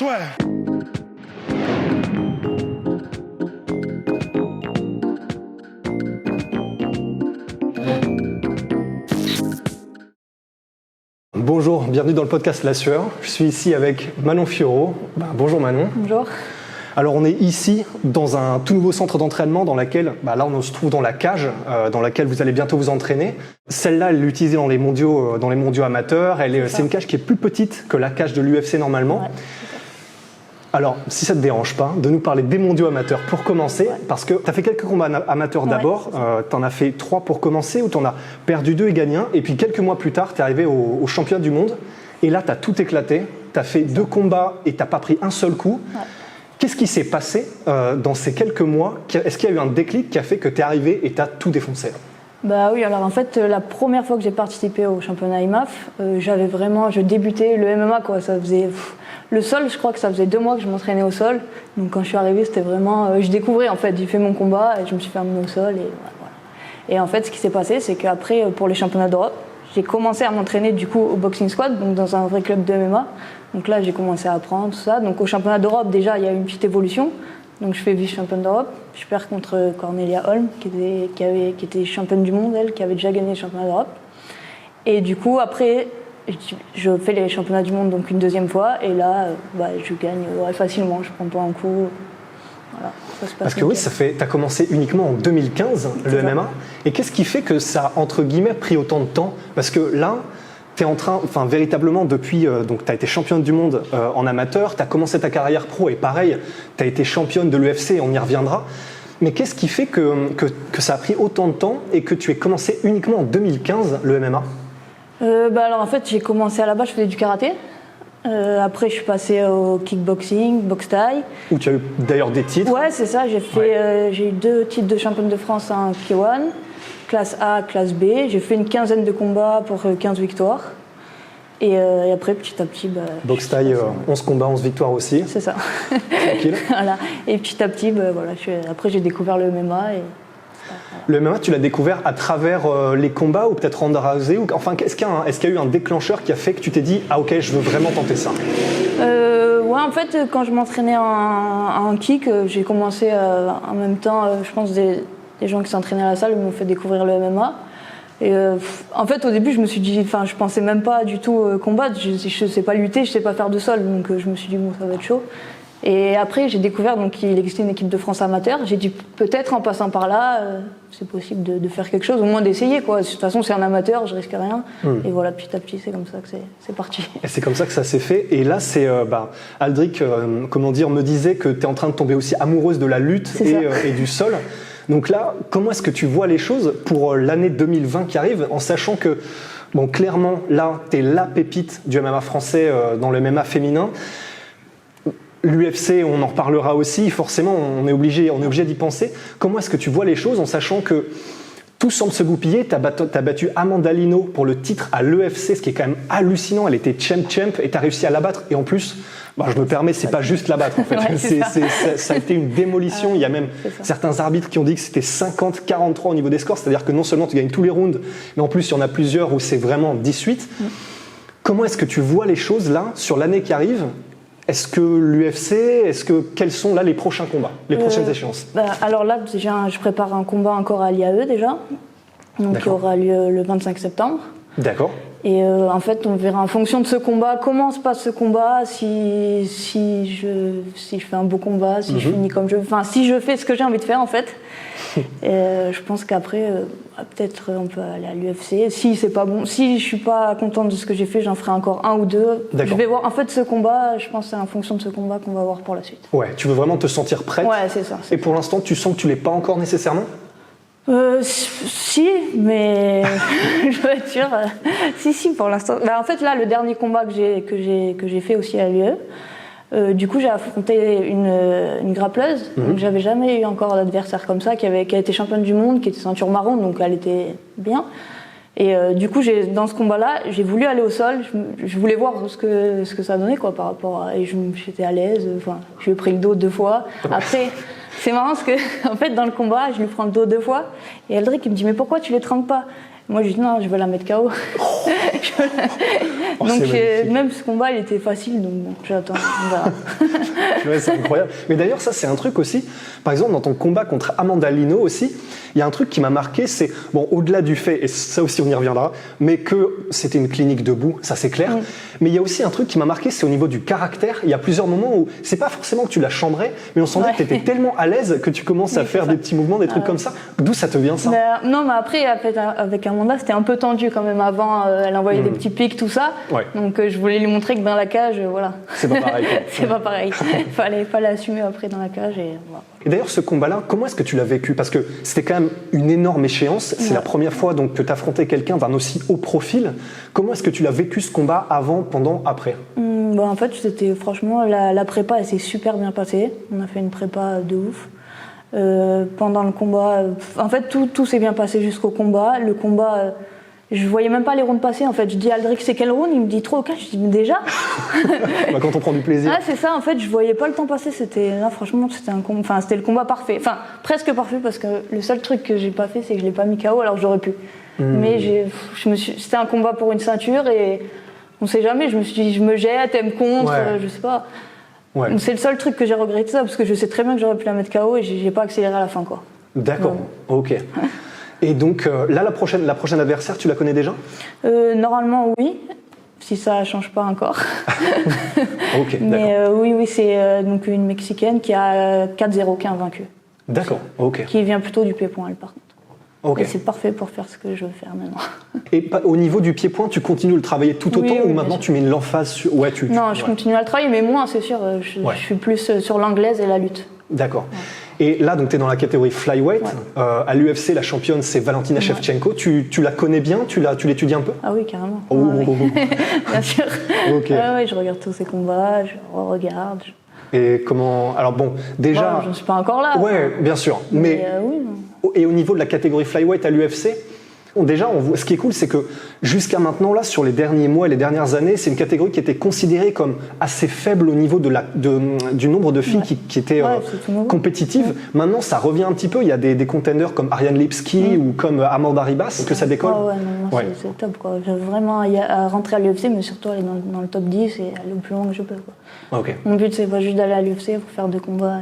swear. Bonjour, bienvenue dans le podcast La Sueur. Je suis ici avec Manon Fiorot. Bonjour Manon. Bonjour. Alors on est ici dans un tout nouveau centre d'entraînement dans laquelle, là on se trouve dans la cage dans laquelle vous allez bientôt vous entraîner. Celle-là, elle est utilisée dans les mondiaux amateurs. C'est une cage qui est plus petite que la cage de l'UFC normalement. Ouais. Alors, si ça ne te dérange pas, de nous parler des mondiaux amateurs pour commencer, parce que tu as fait quelques combats amateurs d'abord, tu en as fait 3 pour commencer, où tu en as perdu 2 et gagné 1, et puis quelques mois plus tard, tu es arrivé au championnat du monde, et là, tu as tout éclaté, tu as fait 2 combats et tu n'as pas pris un seul coup. Ouais. Qu'est-ce qui s'est passé dans ces quelques mois? Est-ce qu'il y a eu un déclic qui a fait que tu es arrivé et tu as tout défoncé? Bah oui, alors en fait, la première fois que j'ai participé au championnat IMAF, je débutais le MMA, quoi. Ça faisait... Le sol, je crois que ça faisait 2 mois que je m'entraînais au sol. Donc quand je suis arrivée, c'était vraiment... je découvrais en fait, j'ai fait mon combat et je me suis fait amener au sol. Et, voilà. Et en fait, ce qui s'est passé, c'est qu'après, pour les championnats d'Europe, j'ai commencé à m'entraîner du coup au Boxing Squad, donc dans un vrai club de MMA. Donc là, j'ai commencé à apprendre tout ça. Donc au championnat d'Europe, déjà, il y a eu une petite évolution. Donc je fais vice-championne d'Europe. Je perds contre Cornelia Holm, qui était championne du monde, elle, qui avait déjà gagné le championnat d'Europe. Et du coup, après... Je fais les championnats du monde donc une deuxième fois et là je gagne facilement, je prends pas un coup. Voilà, ça se passe. Parce que oui, tu as commencé uniquement en 2015 le MMA. Et qu'est-ce qui fait que ça a entre guillemets pris autant de temps? Parce que là, tu es en train, véritablement depuis, donc tu as été championne du monde en amateur, tu as commencé ta carrière pro et pareil, tu as été championne de l'UFC, on y reviendra. Mais qu'est-ce qui fait que ça a pris autant de temps et que tu aies commencé uniquement en 2015 le MMA? Alors en fait, j'ai commencé à la base, je faisais du karaté. Après, je suis passée au kickboxing, boxe thaï. Où tu as eu d'ailleurs des titres. Ouais, c'est ça. J'ai eu 2 titres de championne de France en K1, classe A, classe B. J'ai fait une quinzaine de combats pour 15 victoires. Et après, petit à petit... boxe thaï, 11 combats, 11 victoires aussi. C'est ça. Tranquille. Voilà. Et petit à petit, après, j'ai découvert le MMA. Le MMA, tu l'as découvert à travers les combats ou peut-être Ronda Rousey est-ce qu'il y a eu un déclencheur qui a fait que tu t'es dit « Ah ok, je veux vraiment tenter ça » Ouais, en fait, quand je m'entraînais en kick, j'ai commencé en même temps, je pense, des gens qui s'entraînaient à la salle m'ont fait découvrir le MMA. Et en fait, au début, je me suis dit, je pensais même pas du tout combattre, je sais pas lutter, je sais pas faire de sol, donc je me suis dit, bon, ça va être chaud. Et après, j'ai découvert qu'il existait une équipe de France amateur. J'ai dit, peut-être en passant par là, c'est possible de faire quelque chose, au moins d'essayer, quoi. De toute façon, c'est un amateur, je risque rien. Et voilà, petit à petit, c'est comme ça que c'est parti. Et c'est comme ça que ça s'est fait. Et là, Aldric, me disait que tu es en train de tomber aussi amoureuse de la lutte et du sol. Donc là, comment est-ce que tu vois les choses pour l'année 2020 qui arrive, en sachant que, clairement, là, tu es la pépite du MMA français dans le MMA féminin. L'UFC, on en reparlera aussi, forcément, on est obligé d'y penser. Comment est-ce que tu vois les choses en sachant que tout semble se goupiller? Tu as battu Amanda Lino pour le titre à l'UFC, ce qui est quand même hallucinant. Elle était champ et tu as réussi à la battre. Et en plus, je me permets, c'est pas juste la battre en fait. Ouais, ça a été une démolition. Il y a même certains arbitres qui ont dit que c'était 50-43 au niveau des scores. C'est-à-dire que non seulement tu gagnes tous les rounds, mais en plus il y en a plusieurs où c'est vraiment 18. Comment est-ce que tu vois les choses là, sur l'année qui arrive? Est-ce que l'UFC, quels sont là les prochains combats, les prochaines échéances? Alors là, déjà, je prépare un combat encore à l'IAE déjà, donc qui aura lieu le 25 septembre. D'accord. Et en fait, on verra en fonction de ce combat, comment se passe ce combat, si je fais un beau combat, si je finis comme je veux, si je fais ce que j'ai envie de faire en fait. Je pense qu'après, peut-être on peut aller à l'UFC. Si c'est pas bon, si je suis pas contente de ce que j'ai fait, j'en ferai encore 1 ou 2. Je vais voir. En fait, ce combat, je pense que c'est en fonction de ce combat qu'on va voir pour la suite. Ouais, tu veux vraiment te sentir prête. Ouais, c'est ça. Et pour l'instant, tu sens que tu l'es pas encore nécessairement? Si, mais je veux être sûre. Si, pour l'instant. En fait, là, le dernier combat que j'ai fait aussi à l'UE, du coup, j'ai affronté une grappleuse. Donc, j'avais jamais eu encore d'adversaire comme ça, qui a été championne du monde, qui était ceinture marron, donc elle était bien. Et du coup, dans ce combat-là, j'ai voulu aller au sol. Je voulais voir ce que ça donnait, quoi, par rapport à. Et j'étais à l'aise. Je lui ai pris le dos 2 fois. Après. C'est marrant parce que, en fait, dans le combat, je lui prends le dos 2 fois. Et Aldric, il me dit, mais pourquoi tu les trempes pas? Moi, je lui dis, non, je veux la mettre KO. Oh, Donc c'est même ce combat, il était facile, donc bon, j'attends, on verra. Ouais, c'est incroyable. Mais d'ailleurs, ça, c'est un truc aussi. Par exemple, dans ton combat contre Amanda Lino aussi, il y a un truc qui m'a marqué, c'est, bon, au-delà du fait, et ça aussi on y reviendra, mais que c'était une clinique debout, ça c'est clair. Mais il y a aussi un truc qui m'a marqué, c'est au niveau du caractère. Il y a plusieurs moments où, c'est pas forcément que tu la chambrais, mais on sentait que tu étais tellement à l'aise que tu commences à faire des petits mouvements, des trucs comme ça. D'où ça te vient, ça? Non, mais après, avec Amanda, c'était un peu tendu quand même avant. Elle envoyait des petits pics, tout ça. Ouais. Donc je voulais lui montrer que dans la cage, voilà. C'est pas pareil. C'est pas pareil. Fallait assumer après dans la cage et voilà. Et d'ailleurs, ce combat-là, comment est-ce que tu l'as vécu? Parce que c'était quand même une énorme échéance. C'est la première fois donc, que tu affrontais quelqu'un d'un aussi haut profil. Comment est-ce que tu l'as vécu ce combat avant, pendant, après? En fait, c'était franchement, la prépa, elle s'est super bien passée. On a fait une prépa de ouf. Pendant le combat, en fait, tout s'est bien passé jusqu'au combat. Le combat, je voyais même pas les rounds passer. En fait, je dis à Aldric, c'est quel round? Il me dit 3 ou 4. Je dis, mais déjà? Quand on prend du plaisir. Ah, c'est ça, en fait, je voyais pas le temps passer. Là, franchement, c'était le combat parfait. Enfin, presque parfait, parce que le seul truc que j'ai pas fait, c'est que je l'ai pas mis KO, alors j'aurais pu. Mais c'était un combat pour une ceinture et on sait jamais. Je me suis dit, je me jette, elle me contre, je sais pas. Ouais. C'est le seul truc que j'ai regretté ça, parce que je sais très bien que j'aurais pu la mettre KO et j'ai pas accéléré à la fin, quoi. D'accord, ok. Et donc là, la prochaine adversaire, tu la connais déjà? Normalement, oui, si ça change pas encore. Ok, mais oui, c'est donc une Mexicaine qui a 4-0, qui est invaincue. D'accord, ok. Qui vient plutôt du pied-point, elle, par contre. Okay. Et c'est parfait pour faire ce que je veux faire maintenant. Et au niveau du pied-point, tu continues de le travailler tout autant ou maintenant tu mets l'emphase sur... Non, je continue à le travailler, mais moins, c'est sûr. Je suis plus sur l'anglaise et la lutte. D'accord. Et là, donc, tu es dans la catégorie flyweight. À l'UFC, la championne, c'est Valentina Shevchenko. Tu la connais bien? Tu l'étudies un peu? Ah oui, carrément. Oui. Bien sûr. Okay. Oui, je regarde tous ses combats, je regarde. Et comment... Alors bon, déjà... je ne suis pas encore là. Ouais, bien sûr. Mais oui, et au niveau de la catégorie flyweight à l'UFC, déjà, ce qui est cool, c'est que jusqu'à maintenant, là, sur les derniers mois et les dernières années, c'est une catégorie qui était considérée comme assez faible au niveau du nombre de filles qui étaient compétitives. Maintenant, ça revient un petit peu. Il y a des contenders comme Ariane Lipski ou comme Amanda Ribas, que ça décolle. C'est top, quoi. J'ai vraiment à rentrer à l'UFC, mais surtout aller dans le top 10 et aller au plus loin que je peux, quoi. Okay. Mon but, c'est pas juste d'aller à l'UFC pour faire 2 combats.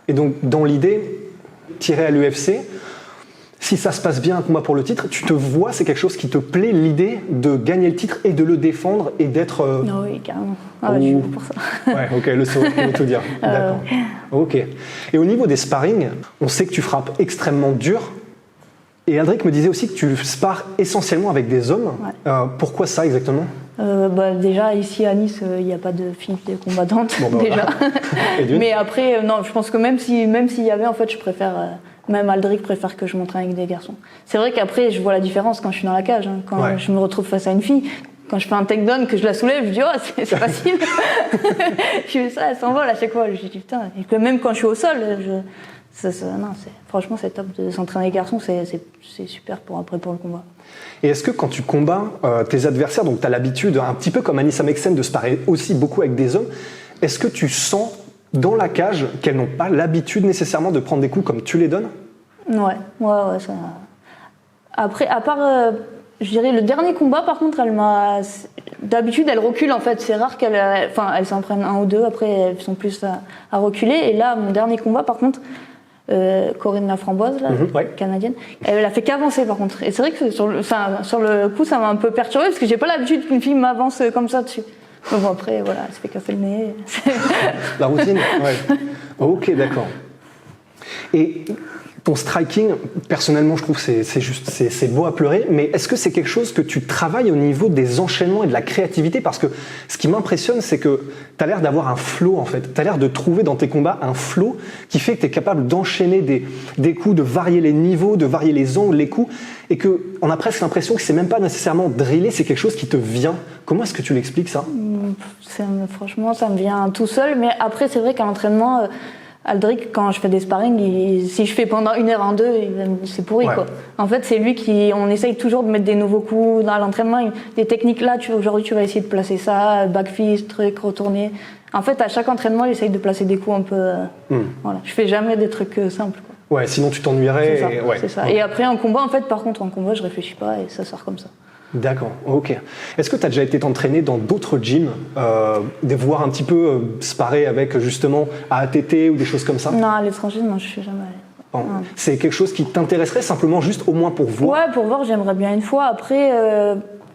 Et donc, dans l'idée, tirer à l'UFC, si ça se passe bien un combat pour le titre, tu te vois, c'est quelque chose qui te plaît, l'idée de gagner le titre et de le défendre et d'être... Oui, carrément. Je suis pour ça. Ouais, ok, le sourire veut tout dire. D'accord. Ok. Et au niveau des sparring, on sait que tu frappes extrêmement dur. Et Aldric me disait aussi que tu spares essentiellement avec des hommes. Pourquoi ça exactement? Déjà, ici à Nice, il n'y a pas de filles combattantes, déjà. Mais après, non, je pense que même s'il y avait, en fait, je préfère... Même Aldric préfère que je m'entraîne avec des garçons. C'est vrai qu'après, je vois la différence quand je suis dans la cage. Quand je me retrouve face à une fille, quand je fais un takedown, que je la soulève, je dis « Oh, c'est facile !» Je fais ça, elle s'envole à chaque fois. Je dis « Putain !» Et que même quand je suis au sol, franchement, c'est top de s'entraîner avec des garçons. C'est super pour le combat. Et est-ce que quand tu combats tes adversaires, donc tu as l'habitude, un petit peu comme Anissa Meksen, de sparer aussi beaucoup avec des hommes, est-ce que tu sens dans la cage qu'elles n'ont pas l'habitude nécessairement de prendre des coups comme tu les donnes? Ouais, ça... Après, à part, je dirais, le dernier combat, par contre, d'habitude, elle recule, en fait. C'est rare elle s'en prenne un ou deux, après, elles sont plus à reculer. Et là, mon dernier combat, par contre, Corinne Laframboise, canadienne, elle a fait qu'avancer, par contre. Et c'est vrai que sur le coup, ça m'a un peu perturbée, parce que j'ai pas l'habitude qu'une fille m'avance comme ça dessus. Mais bon, après, voilà, elle se fait casser le nez. La routine? Ouais. Ok, d'accord. Et ton striking, personnellement, je trouve que c'est beau à pleurer, mais est-ce que c'est quelque chose que tu travailles au niveau des enchaînements et de la créativité? Parce que ce qui m'impressionne, c'est que tu as l'air d'avoir un flow, en fait. Tu as l'air de trouver dans tes combats un flow qui fait que tu es capable d'enchaîner des coups, de varier les niveaux, de varier les angles, les coups, et qu'on a presque l'impression que c'est même pas nécessairement drillé, c'est quelque chose qui te vient. Comment est-ce que tu l'expliques, ça? Franchement, ça me vient tout seul, mais après, c'est vrai qu'à l'entraînement... Aldric, quand je fais des sparring, si je fais pendant 1 heure en 2, c'est pourri, quoi. En fait, c'est lui on essaye toujours de mettre des nouveaux coups dans l'entraînement, des techniques là, aujourd'hui tu vas essayer de placer ça, back fist, truc, retourner. En fait, à chaque entraînement, il essaye de placer des coups un peu, voilà. Je fais jamais des trucs simples, quoi. Ouais, sinon tu t'ennuierais. C'est ça. Et après, en combat, en fait, par contre, en combat, je réfléchis pas et ça sort comme ça. D'accord, ok. Est-ce que tu as déjà été t'entraîner dans d'autres gyms, de voir un petit peu sparer avec justement à ATT ou des choses comme ça? Non, à l'étranger, non, je suis jamais allée. Bon. C'est quelque chose qui t'intéresserait simplement juste au moins pour voir? Ouais, pour voir, j'aimerais bien une fois. Après,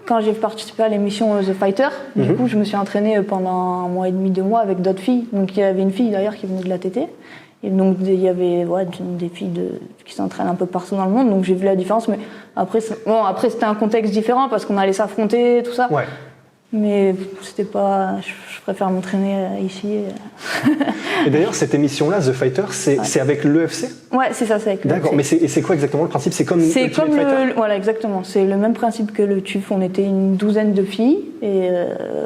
quand j'ai participé à l'émission The Fighter, du coup, je me suis entraînée pendant 1 mois et demi, 2 mois avec d'autres filles. Donc il y avait une fille d'ailleurs qui venait de l'ATT. Et donc il y avait des filles qui s'entraînent un peu partout dans le monde. Donc j'ai vu la différence. Mais après, c'était un contexte différent parce qu'on allait s'affronter, tout ça. Ouais. Mais c'était pas. Je préfère m'entraîner ici. Et d'ailleurs, cette émission-là, The Fighter, c'est avec l'UFC? Ouais, c'est ça, c'est avec l'UFC. D'accord, mais c'est quoi exactement le principe? C'est comme c'est Ultimate comme Fighter? voilà, exactement. C'est le même principe que le TUF. On était une douzaine de filles et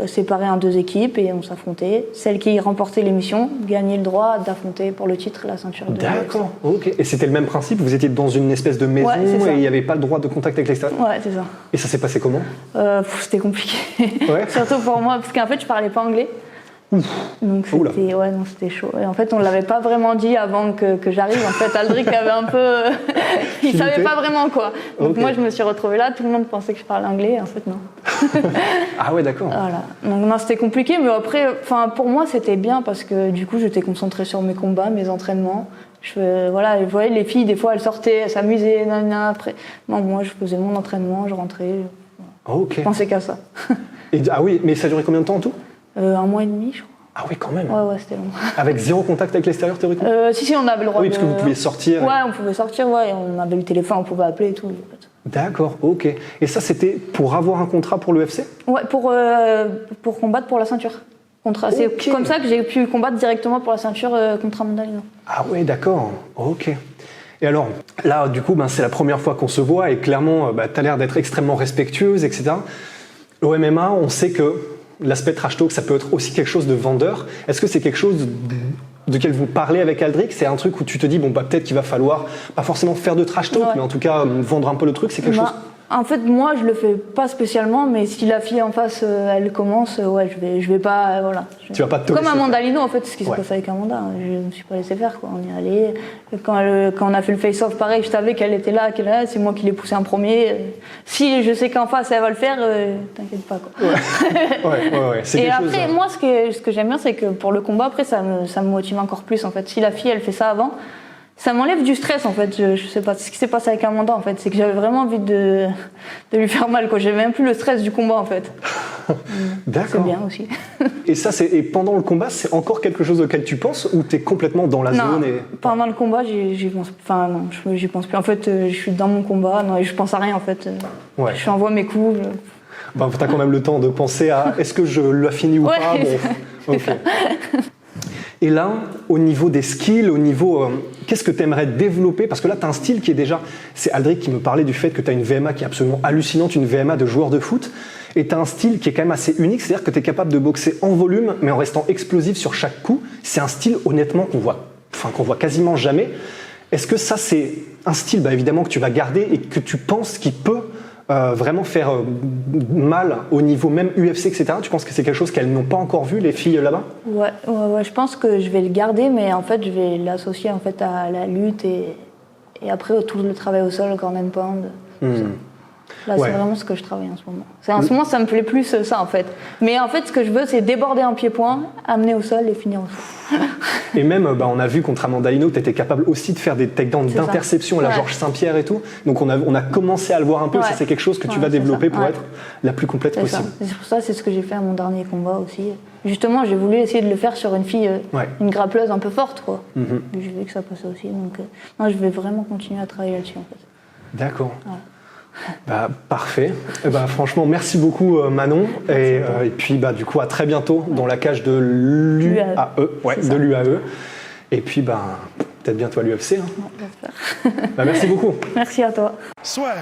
séparées en 2 équipes et on s'affrontait. Celle qui remportait l'émission gagnait le droit d'affronter pour le titre la ceinture de D'accord, ok. Et c'était le même principe? Vous étiez dans une espèce de maison et il n'y avait pas le droit de contact avec l'extérieur? Ouais, c'est ça. Et ça s'est passé comment? C'était compliqué. Ouais. Surtout pour moi, parce qu'en fait, je parlais pas anglais. Donc c'était chaud. Et en fait, on l'avait pas vraiment dit avant que j'arrive. En fait, Aldric avait un peu, il savait pas vraiment quoi. Donc moi, je me suis retrouvée là. Tout le monde pensait que je parlais anglais. En fait, non. Ah ouais, d'accord. Voilà. Donc non, c'était compliqué, mais après, pour moi, c'était bien parce que du coup, j'étais concentrée sur mes combats, mes entraînements. Voilà, vous voyez, les filles, des fois, elles sortaient, elles s'amusaient, après. Non, moi, je faisais mon entraînement, je rentrais. Ok. Je pensais qu'à ça. Ah oui, mais ça a duré combien de temps en tout? 1 mois et demi, je crois. Ah oui, quand même. Ouais, c'était long. Avec 0 contact avec l'extérieur, théoriquement? Si, on avait le droit. Oui, parce que vous pouviez sortir. Ouais, on pouvait sortir, ouais. On avait le téléphone, on pouvait appeler et tout. D'accord, ok. Et ça, c'était pour avoir un contrat pour l'UFC? Ouais, pour combattre pour la ceinture. C'est comme ça que j'ai pu combattre directement pour la ceinture contre Amandalino. Ah ouais, d'accord, ok. Et alors, là, du coup, c'est la première fois qu'on se voit et clairement, tu as l'air d'être extrêmement respectueuse, etc. Au MMA, on sait que l'aspect trash talk, ça peut être aussi quelque chose de vendeur. Est-ce que c'est quelque chose de quel vous parlez avec Aldric? C'est un truc où tu te dis, peut-être qu'il va falloir, pas forcément faire de trash talk, mais en tout cas, vendre un peu le truc, c'est quelque chose? En fait, moi, je le fais pas spécialement, mais si la fille en face, elle commence, je vais pas, voilà. Tu vas pas te Comme laisser Amandalino, en fait, c'est ce qui s'est passé avec Amanda. Je me suis pas laissé faire, quoi. On y allait. Quand on a fait le face-off, pareil, je savais qu'elle était là, c'est moi qui l'ai poussée en premier. Si je sais qu'en face, elle va le faire, t'inquiète pas, quoi. Ouais. C'est et après, moi, ce que j'aime bien, c'est que pour le combat, après, ça me motive encore plus, en fait. Si la fille, elle fait ça avant, ça m'enlève du stress, en fait. Je sais pas ce qui s'est passé avec Amanda, en fait. C'est que j'avais vraiment envie de lui faire mal, quoi. J'avais même plus le stress du combat, en fait. D'accord. C'est bien aussi. Et ça, et pendant le combat, c'est encore quelque chose auquel tu penses ou t'es complètement dans la zone pendant le combat, j'y pense. Enfin, non, j'y pense plus. En fait, je suis dans mon combat. Non, je pense à rien, en fait. Ouais. Je envoie mes coups. T'as quand même le temps de penser à est-ce que je l'ai fini ou pas. Bon. Ok. Et là, au niveau des skills, au niveau qu'est-ce que tu aimerais développer? Parce que là, tu as un style qui est déjà... C'est Aldric qui me parlait du fait que tu as une VMA qui est absolument hallucinante, une VMA de joueur de foot. Et tu as un style qui est quand même assez unique, c'est-à-dire que tu es capable de boxer en volume, mais en restant explosif sur chaque coup. C'est un style, honnêtement, qu'on voit quasiment jamais. Est-ce que ça, c'est un style, évidemment, que tu vas garder et que tu penses qu'il peut vraiment faire mal au niveau même UFC, etc. Tu penses que c'est quelque chose qu'elles n'ont pas encore vu, les filles là-bas? Ouais, je pense que je vais le garder, mais en fait, je vais l'associer en fait à la lutte et après tout le travail au sol, corner and pound. Là, c'est vraiment ce que je travaille en ce moment. En ce moment, ça me plaît plus ça, en fait. Mais en fait, ce que je veux, c'est déborder un pied-point, amener au sol et finir au sol. Et même, on a vu contre Amandalino, tu étais capable aussi de faire des takedowns d'interception à la Georges Saint-Pierre et tout. Donc, on a commencé à le voir un peu. Ça, c'est quelque chose que tu vas développer pour être la plus complète possible. C'est pour ça, c'est ce que j'ai fait à mon dernier combat aussi. Justement, j'ai voulu essayer de le faire sur une fille, une grappleuse un peu forte, quoi. J'ai vu que ça passait aussi. Donc, je vais vraiment continuer à travailler là-dessus, en fait. D'accord. Parfait. Franchement, merci beaucoup Manon. Et puis du coup à très bientôt dans la cage de l'UAE. Et puis peut-être bientôt à l'UFC. J'espère. Merci beaucoup. Merci à toi. Swear.